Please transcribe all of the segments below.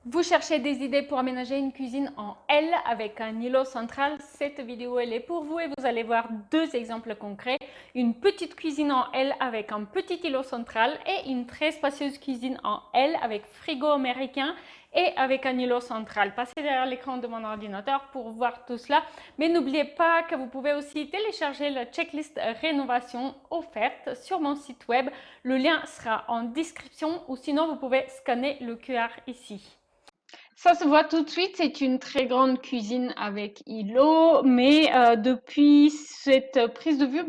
Vous cherchez des idées pour aménager une cuisine en L avec un îlot central? Cette vidéo elle est pour vous et vous allez voir deux exemples concrets. Une petite cuisine en L avec un petit îlot central et une très spacieuse cuisine en L avec frigo américain et avec un îlot central. Passez derrière l'écran de mon ordinateur pour voir tout cela. Mais n'oubliez pas que vous pouvez aussi télécharger la checklist rénovation offerte sur mon site web. Le lien sera en description ou sinon vous pouvez scanner le QR ici. Ça se voit tout de suite, c'est une très grande cuisine avec îlot, mais depuis cette prise de vue,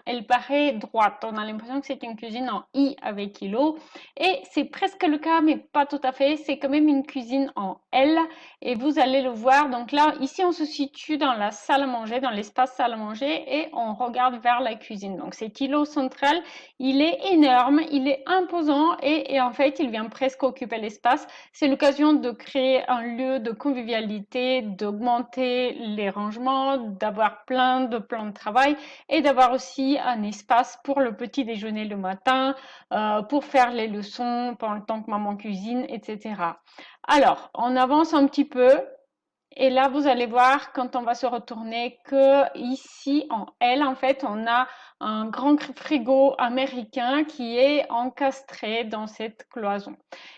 elle paraît droite. On a l'impression que c'est une cuisine en I avec îlot et c'est presque le cas, mais pas tout à fait. C'est quand même une cuisine en L et vous allez le voir. Donc là, ici, on se situe dans la salle à manger, dans l'espace salle à manger et on regarde vers la cuisine. Donc cet îlot central, il est énorme, il est imposant et en fait, il vient presque occuper l'espace. C'est l'occasion de créer un lieu de convivialité, d'augmenter les rangements, d'avoir plein de plans de travail et d'avoir aussi un espace pour le petit déjeuner le matin, pour faire les leçons pendant le temps que maman cuisine, etc. Alors, on avance un petit peu. Et là, vous allez voir quand on va se retourner que ici en L, en fait, on a un grand frigo américain qui est encastré dans cette cloison.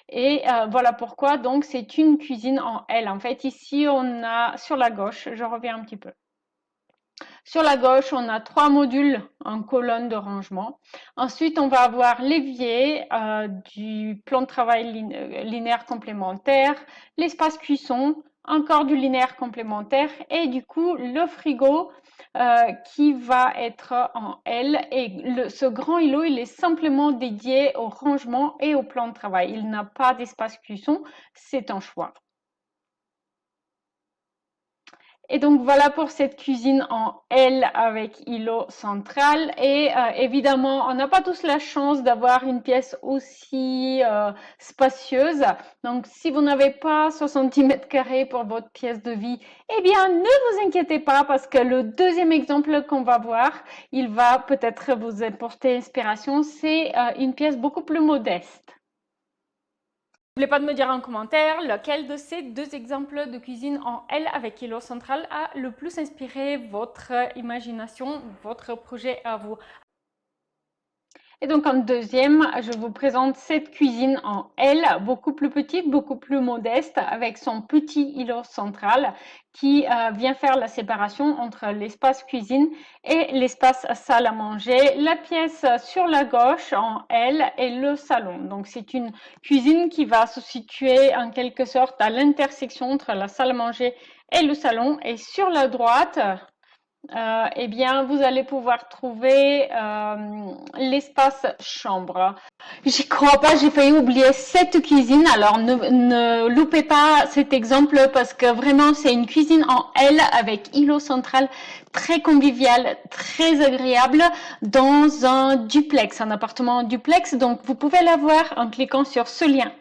Et voilà pourquoi, donc, c'est une cuisine en L. En fait, ici, on a sur la gauche, je reviens un petit peu. Sur la gauche, on a 3 modules en colonne de rangement. Ensuite, on va avoir l'évier, du plan de travail linéaire complémentaire, l'espace cuisson, encore du linéaire complémentaire et du coup le frigo qui va être en L. Et ce grand îlot, il est simplement dédié au rangement et au plan de travail. Il n'a pas d'espace cuisson, c'est un choix. Et donc voilà pour cette cuisine en L avec îlot central. Et évidemment, on n'a pas tous la chance d'avoir une pièce aussi spacieuse. Donc si vous n'avez pas 70 mètres carrés pour votre pièce de vie, eh bien ne vous inquiétez pas parce que le deuxième exemple qu'on va voir, il va peut-être vous apporter inspiration. C'est une pièce beaucoup plus modeste. N'oubliez pas de me dire en commentaire lequel de ces deux exemples de cuisine en L avec îlot central a le plus inspiré votre imagination, votre projet à vous. Et donc en deuxième, je vous présente cette cuisine en L, beaucoup plus petite, beaucoup plus modeste, avec son petit îlot central qui vient faire la séparation entre l'espace cuisine et l'espace salle à manger. La pièce sur la gauche en L est le salon. Donc c'est une cuisine qui va se situer en quelque sorte à l'intersection entre la salle à manger et le salon. Et sur la droite, eh bien, vous allez pouvoir trouver l'espace chambre. J'y crois pas, j'ai failli oublier cette cuisine. Alors, ne loupez pas cet exemple parce que vraiment, c'est une cuisine en L avec îlot central très convivial, très agréable dans un duplex, un appartement duplex. Donc, vous pouvez la voir en cliquant sur ce lien